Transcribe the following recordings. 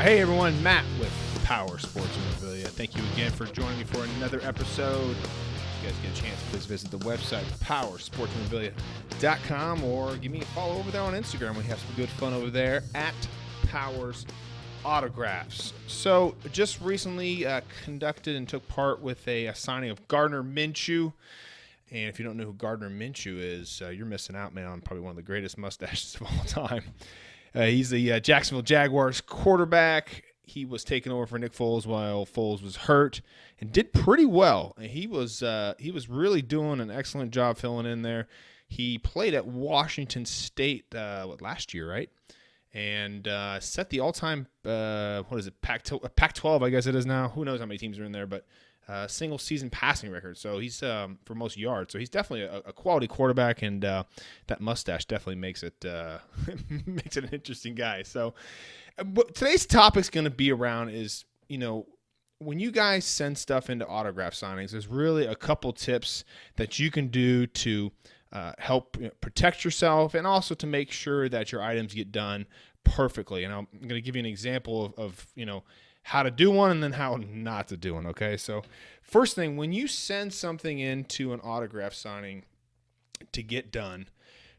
Hey everyone, Matt with Power Sports Memorabilia. Thank you again for joining me for another episode. If you guys get a chance, please visit the website, powersportsmemorabilia.com, or give me a follow over there on Instagram. We have some good fun over there at Powers Autographs. So, just recently conducted and took part with a signing of Gardner Minshew. And if you don't know who Gardner Minshew is, you're missing out, man, on probably one of the greatest mustaches of all time. He's the Jacksonville Jaguars quarterback. He was taking over for Nick Foles while Foles was hurt and did pretty well. He was really doing an excellent job filling in there. He played at Washington State last year, right? And set the all-time Pac-12, I guess it is now. Who knows how many teams are in there, but single-season passing record. So he's for most yards. So he's definitely a quality quarterback, and that mustache definitely makes it makes it an interesting guy. So today's topic's going to be around is, when you guys send stuff into autograph signings, there's really a couple tips that you can do to help protect yourself and also to make sure that your items get done perfectly. And I'm going to give you an example of how to do one and then how not to do one, okay? So first thing, when you send something into an autograph signing to get done,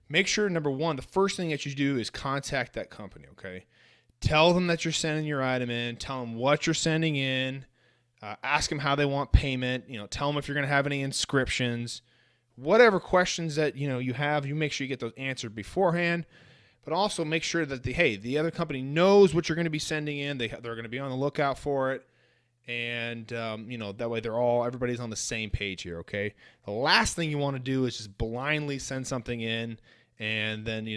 make sure, number one, the first thing that you do is contact that company, okay? Tell them that you're sending your item in. Tell them what you're sending in. Ask them how they want payment. Tell them if you're going to have any inscriptions. Whatever questions that you have, you make sure you get those answered beforehand. But also make sure that the other company knows what you're going to be sending in. They're going to be on the lookout for it, and that way everybody's on the same page here. Okay. The last thing you want to do is just blindly send something in, and then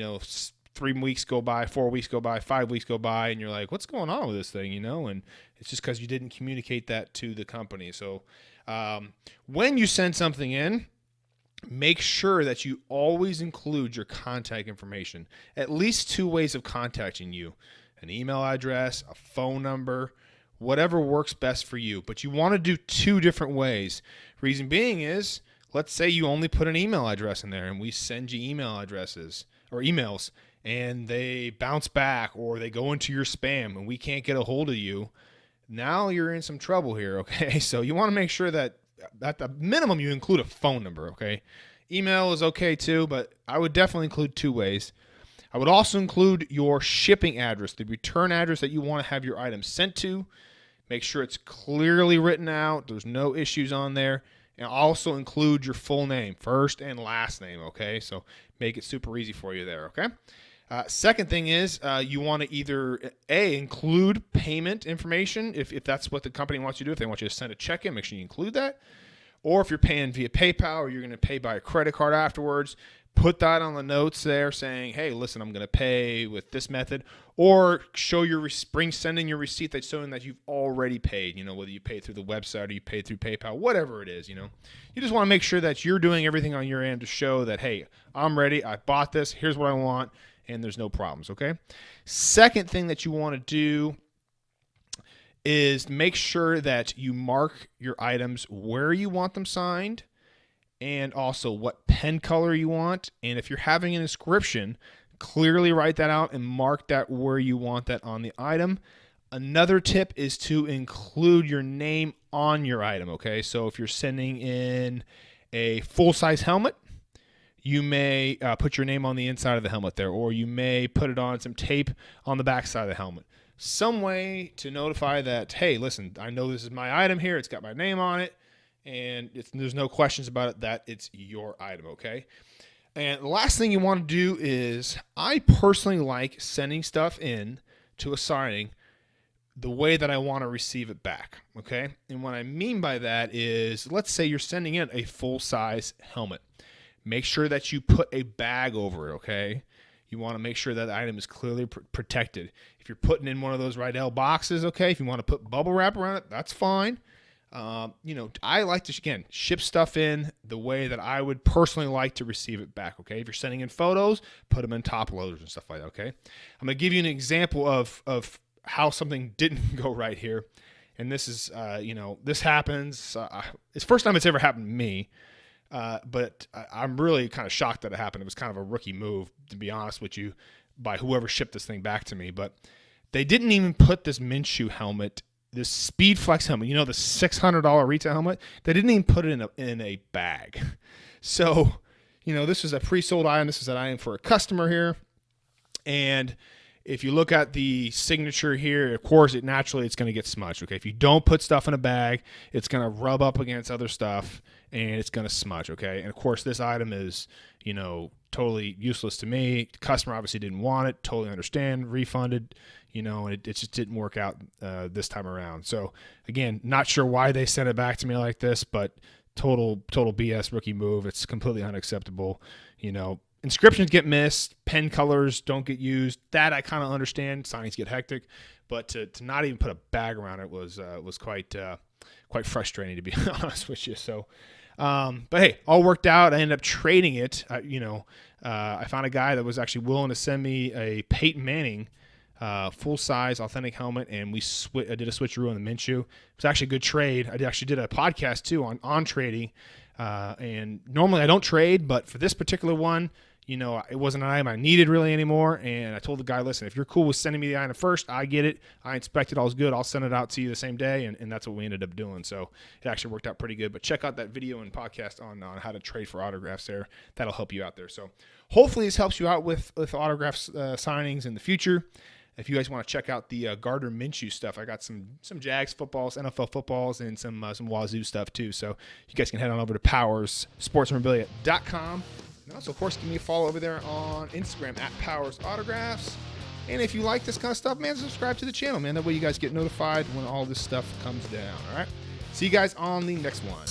3 weeks go by, 4 weeks go by, 5 weeks go by, and you're like, what's going on with this thing? And it's just because you didn't communicate that to the company. So when you send something in, make sure that you always include your contact information. At least 2 ways of contacting you: an email address, a phone number, whatever works best for you. But you want to do 2 different ways. Reason being is, let's say you only put an email address in there and we send you email addresses or emails and they bounce back or they go into your spam and we can't get a hold of you. Now you're in some trouble here, okay? So you want to make sure that at the minimum you include a phone number, okay? Email is okay too, but I would definitely include 2 ways. I would also include your shipping address, the return address that you want to have your item sent to. Make sure it's clearly written out. There's no issues on there. And also include your full name, first and last name, okay? So make it super easy for you there, okay? Second thing is you want to either, include payment information if that's what the company wants you to do. If they want you to send a check in, make sure you include that. Or if you're paying via PayPal or you're going to pay by a credit card afterwards, put that on the notes there saying, hey, listen, I'm going to pay with this method. Or show send in your receipt that's showing that you've already paid, whether you paid through the website or you paid through PayPal, whatever it is, You just want to make sure that you're doing everything on your end to show that, hey, I'm ready, I bought this, here's what I want, and there's no problems, okay? Second thing that you want to do is make sure that you mark your items where you want them signed and also what pen color you want. And if you're having an inscription, clearly write that out and mark that where you want that on the item. Another tip is to include your name on your item, okay? So if you're sending in a full-size helmet, you may put your name on the inside of the helmet there, or you may put it on some tape on the back side of the helmet. Some way to notify that, hey, listen, I know this is my item here. It's got my name on it, and there's no questions about it that it's your item, okay? And the last thing you want to do is, I personally like sending stuff in to a signing the way that I want to receive it back, okay? And what I mean by that is, let's say you're sending in a full-size helmet. Make sure that you put a bag over it, okay? You want to make sure that the item is clearly protected. If you're putting in one of those Rydell boxes, okay, if you want to put bubble wrap around it, that's fine. I like to, again, ship stuff in the way that I would personally like to receive it back, okay? If you're sending in photos, put them in top loaders and stuff like that, okay? I'm going to give you an example of how something didn't go right here. And this is, this happens. It's the first time it's ever happened to me. But I'm really kind of shocked that it happened. It was kind of a rookie move, to be honest with you, by whoever shipped this thing back to me. But They didn't even put this Minshew helmet, this Speed Flex helmet, the $600 retail helmet. They didn't even put it in a bag. So, this is a pre-sold item. This is an item for a customer here. And if you look at the signature here, of course, it's going to get smudged. Okay, if you don't put stuff in a bag, it's going to rub up against other stuff and it's going to smudge. Okay, and of course, this item is, totally useless to me. The customer obviously didn't want it. Totally understand. Refunded. And it just didn't work out this time around. So again, not sure why they sent it back to me like this, but total BS rookie move. It's completely unacceptable. Inscriptions get missed, pen colors don't get used. That I kind of understand. Signings get hectic, but to not even put a bag around it was quite frustrating, to be honest with you. So, but hey, all worked out. I ended up trading it. I found a guy that was actually willing to send me a Peyton Manning full-size authentic helmet, and I did a switcheroo on the Minshew. It was actually a good trade. I actually did a podcast too on trading. And normally I don't trade, but for this particular one, it wasn't an item I needed really anymore. And I told the guy, listen, if you're cool with sending me the item first, I get it. I inspect it, all's good. I'll send it out to you the same day. And that's what we ended up doing. So it actually worked out pretty good. But check out that video and podcast on how to trade for autographs there. That'll help you out there. So hopefully this helps you out with autographs signings in the future. If you guys want to check out the Gardner Minshew stuff, I got some Jags footballs, NFL footballs, and some Wazoo stuff too. So you guys can head on over to powerssportsmemorabilia.com. And also, of course, give me a follow over there on Instagram at Powers Autographs. And if you like this kind of stuff, man, subscribe to the channel, man. That way you guys get notified when all this stuff comes down, all right? See you guys on the next one.